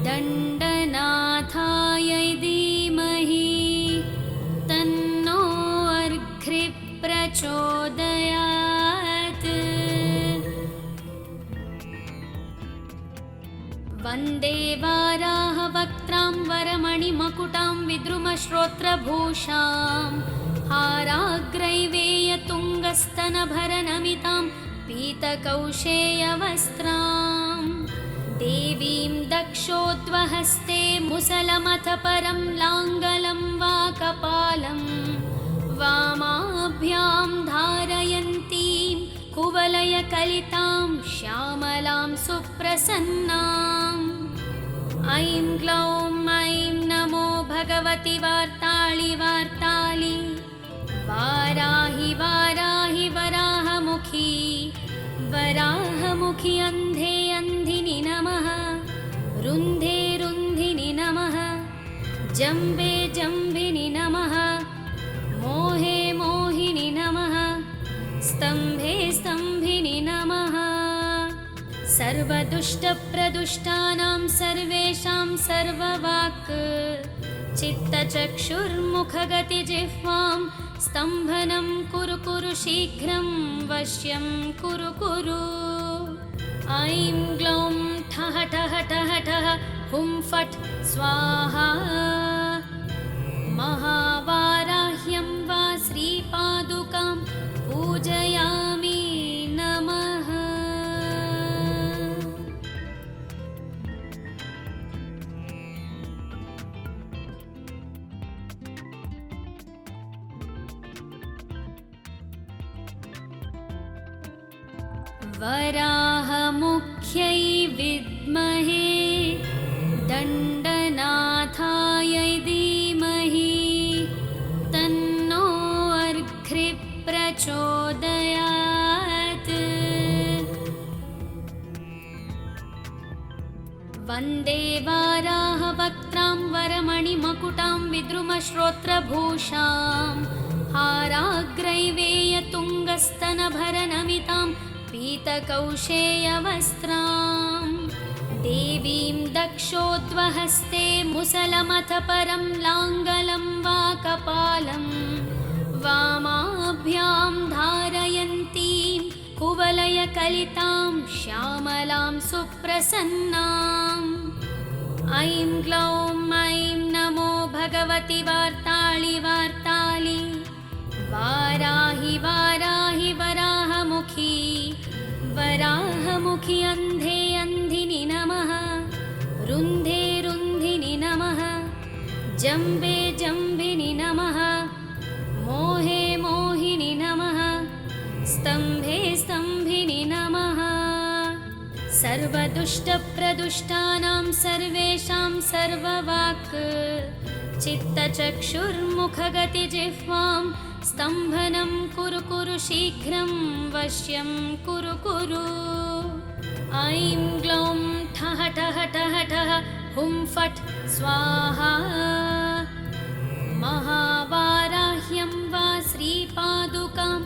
दण्डनाथाय धीमहि तन्नो अर्घ्रिः प्रचोदयात्। वन्दे वाराहवक्त्रां वरमणिमकुटां विद्रुमश्रोत्रभूषां हाराग्रैवेयतुङ्गस्तनभरनमितां पीतकौशेयवस्त्रां देवीं दक्षोद्वहस्ते मुसलमथ परं लाङ्गलं वा कपालं वामाभ्यां धारयन्तीं कुवलयकलितां श्यामलां सुप्रसन्नाम्। ऐं ग्लौं ऐं नमो भगवति वार्ताळि वार्ताळि वाराहि वाराहि वराहमुखी वराहमुखि अन्धे अन्धिनि नमः। रुन्धे रुन्धिनि नमः। जम्बे जम्बिनि नमः। मोहे मोहिनि नमः। स्तम्भे स्तम्भिनि नमः। सर्वदुष्टप्रदुष्टानां सर्वेषां सर्ववाक् चित्तचक्षुर्मुखगतिजिह्वां स्तम्भनं कुरु कुरु शीघ्रं वश्यं कुरु कुरु। ऐं ग्लौं ठः ठः ठः ठः हुं फट् स्वाहा। महावाराह्यं वा श्रीपादुकां पूजयामि नमः। वराहमुख्यै विद्महे दण्डनाथाय धीमहि तन्नो अर्घ्रिः प्रचोदयात्। वन्दे वाराहवक्त्रां वरमणिमकुटां विद्रुमश्रोत्रभूषां हाराग्रैवेयतुङ्गस्तनभरनमितां पीतकौशेयवस्त्रां देवीं दक्षोद्वहस्ते मुसलमथ परं लाङ्गलं वा कपालं वामाभ्यां धारयन्तीं कुवलयकलितां श्यामलां सुप्रसन्नाम् ऐं ग्लौं ऐं नमो भगवति वार्ताळि वार्तालि वाराहि वाराहि वराहमुखी वराहमुखि अन्धे अन्धिनि नमः रुन्धे रुन्धिनि नमः जम्बे जम्बिनि नमः मोहे मोहिनि नमः स्तम्भे स्तम्भिनि नमः सर्वदुष्टप्रदुष्टानां सर्वेषां सर्ववाक् चित्तचक्षुर्मुखगतिजिह्वां स्तम्भनं कुरु कुरु शीघ्रं वश्यं कुरु कुरु ऐं ग्लौं ठः ठः ठः ठः हुं फट् स्वाहा महावाराह्यं वा श्रीपादुकां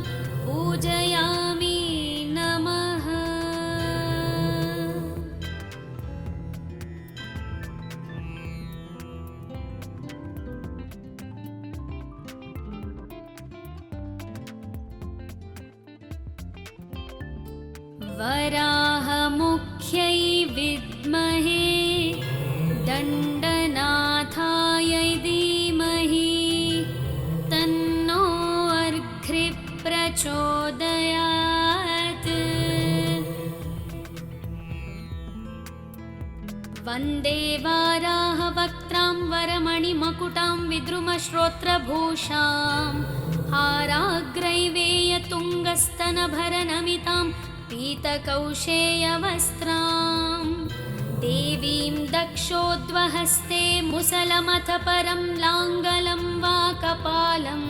पूजयामि नमः। वराहमुख्यै विद्महे दण्डनाथायै धीमहि तन्नो अर्घ्रिः प्रचोदयात्। वन्दे वाराहवक्त्रां वरमणिमकुटां विद्रुमश्रोत्रभूषां हाराग्रैवेयतुङ्गस्तनभरनमितां पीतकौशेयवस्त्रां देवीं दक्षोद्वहस्ते मुसलमथ परं लाङ्गलं वा कपालं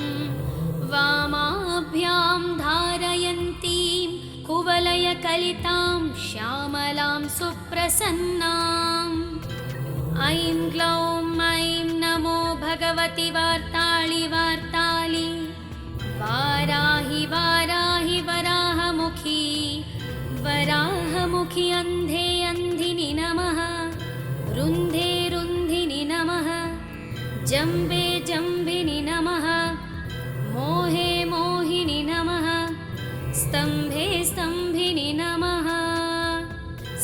वामाभ्यां धारयन्तीं कुवलयकलितां श्यामलां सुप्रसन्नाम् ऐं ग्लौं ऐं नमो भगवति वार्ताळि वार्तालि वाराहि वाराहि वराहमुखी वराहमुखि अन्धे अन्धिनि नमः रुन्धे रुन्धिनि नमः जम्बे जम्बिनि नमः मोहे मोहिनि नमः स्तम्भे स्तम्भिनि नमः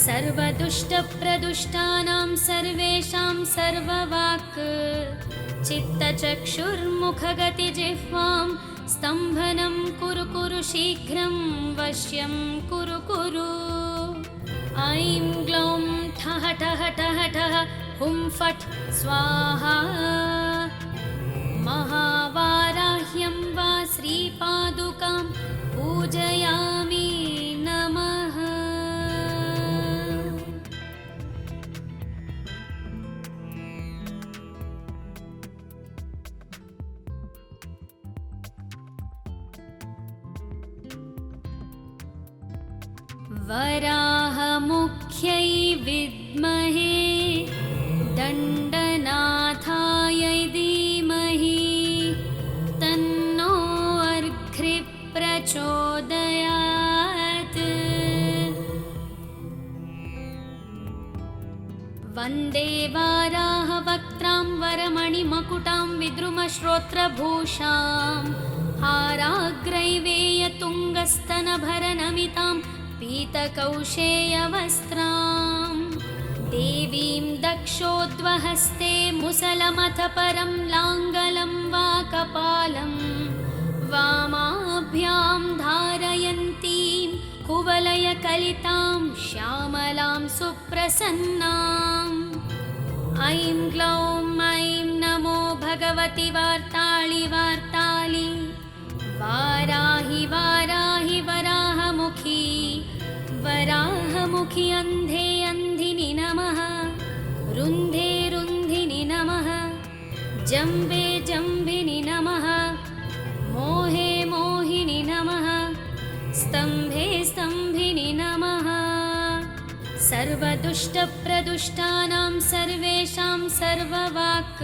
सर्वदुष्टप्रदुष्टानां सर्वेषां सर्ववाक् चित्तचक्षुर्मुखगतिजिह्वां स्तम्भनं कुरु कुरु शीघ्रं वश्यं कुरु कुरु ऐं ग्लौं ठः ठः ठः ठः हुं फट् स्वाहा महावाराह्यं वा श्रीपादुकां पूजयामि नमः। वराहमुख्यै विद्महे दण्डनाथायै धीमहि तन्नो अर्घ्रिः प्रचोदयात्। वन्दे वाराहवक्त्रां वरमणिमकुटां विद्रुमश्रोत्रभूषां हाराग्रैवेयतुङ्गस्तनभरनमितां पीतकौशेयवस्त्रां देवीं दक्षोद्वहस्ते मुसलमथ परं लाङ्गलं वा कपालं वामाभ्यां धारयन्तीं कुवलयकलितां श्यामलां सुप्रसन्नाम् ऐं ग्लौं ऐं नमो भगवति वार्ताळि वार्तालि वाराहि वाराहि वराहमुखी वराहमुखि अन्धे अन्धिनि नमः रुन्धे रुन्धिनि नमः जम्बे जम्बिनि नमः मोहे मोहिनि नमः स्तम्भे स्तम्भिनि नमः सर्वदुष्टप्रदुष्टानां सर्वेषां सर्ववाक्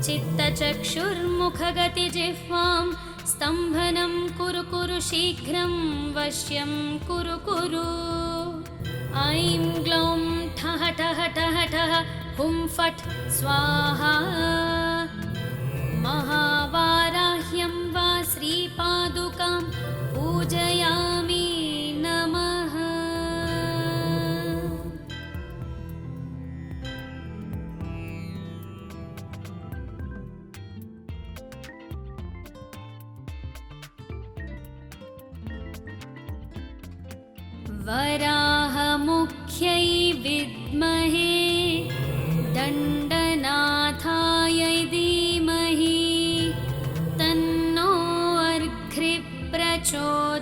चित्तचक्षुर्मुखगतिजिह्वां स्तम्भनं कुरु कुरु शीघ्रं वश्यं कुरु कुरु। ऐं ग्लौं ठः ठः ठः ठः हुं फट् स्वाहा। महावाराह्यं वा श्रीपादुकां पूजयामि नमः। वराहमुख्यै विद्महे दण्डनाथाय धीमहि तन्नो अर्घ्रिः प्रचोदयात्।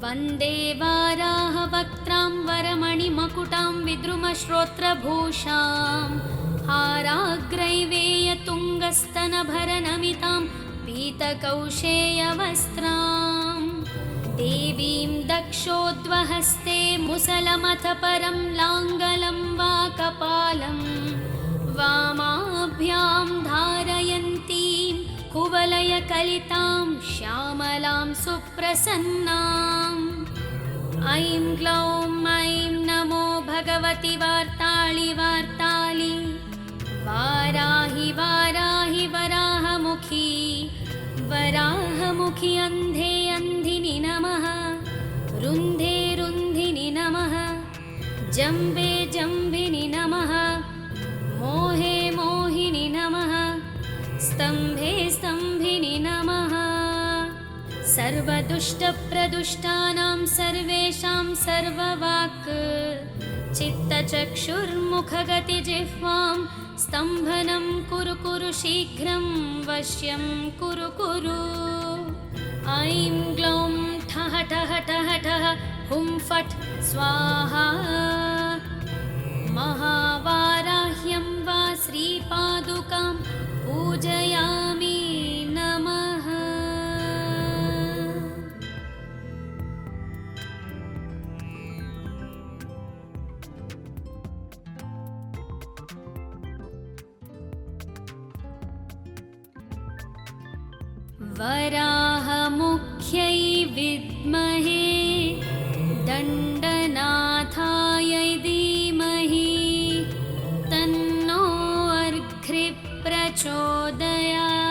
वन्दे वाराहवक्त्रां वरमणिमकुटां विद्रुमश्रोत्रभूषां हाराग्रैवेयतुङ्गस्तनभरनमितां पीतकौशेयवस्त्रां देवीं दक्षोद्वहस्ते मुसलमथ परं लाङ्गलं वा कपालं वामाभ्यां धारयन्तीं कुवलयकलितां श्यामलां सुप्रसन्नाम्। ऐं ग्लौं ऐं नमो भगवति वार्ताळि वार्ताळि वाराहि वाराहि वराहमुखी वराहमुखि अन्धे अन्धिनि नमः। रुन्धे रुन्धिनि नमः। जम्बे जम्बिनि नमः। मोहे मोहिनि नमः। स्तम्भे स्तम्भिनि नमः। सर्वदुष्टप्रदुष्टानां सर्वेषां सर्ववाक् चित्तचक्षुर्मुखगतिजिह्वां स्तम्भनं कुरु कुरु शीघ्रं वश्यं कुरु कुरु। ऐं ग्लौं ठः ठः ठः ठः हुं फट् स्वाहा। महावाराह्यं वा श्रीपादुकां पूजयामि नमः। वराहमुख्यै विद्महे दण्डनाथाय धीमहि तन्नो अर्घ्रिः प्रचोदयात्।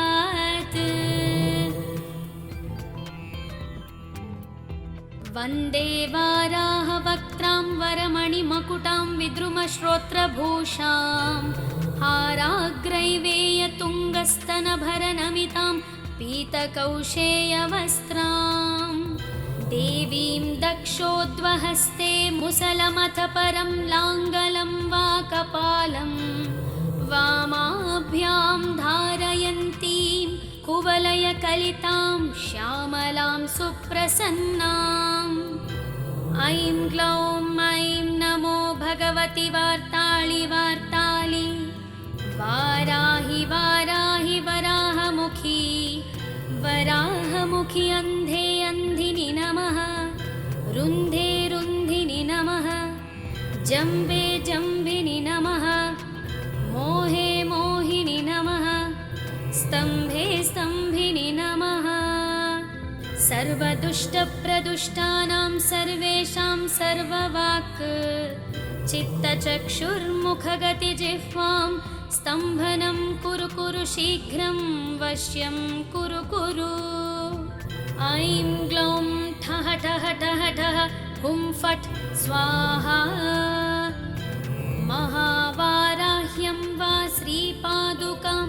वन्दे वाराहवक्त्रां वरमणिमकुटां विद्रुमश्रोत्रभूषां हाराग्रैवेयतुङ्गस्तनभरनमितां पीतकौशेयवस्त्रां देवीं दक्षोद्वहस्ते मुसलमथ परं लाङ्गलं वा कपालं वामाभ्यां धारयन्तीं कुवलयकलितां श्यामलां सुप्रसन्नाम्। ऐं ग्लौं ऐं नमो भगवति वार्ताळि वार्ताळि वाराहि वाराहि वराहमुखी वराहमुखि अन्धे अन्धिनि नमः। रुन्धे रुन्धिनि नमः। जम्बे जम्बिनि नमः। मोहे मोहिनि नमः। स्तम्भे स्तम्भिनि नमः। सर्वदुष्टप्रदुष्टानां सर्वेषां सर्ववाक् चित्तचक्षुर्मुखगतिजिह्वां स्तम्भनं कुरु कुरु शीघ्रं वश्यं कुरु कुरु। ऐं ग्लौं ठः ठः ठः ठः हुं फट् स्वाहा। महावाराह्यं वा श्रीपादुकां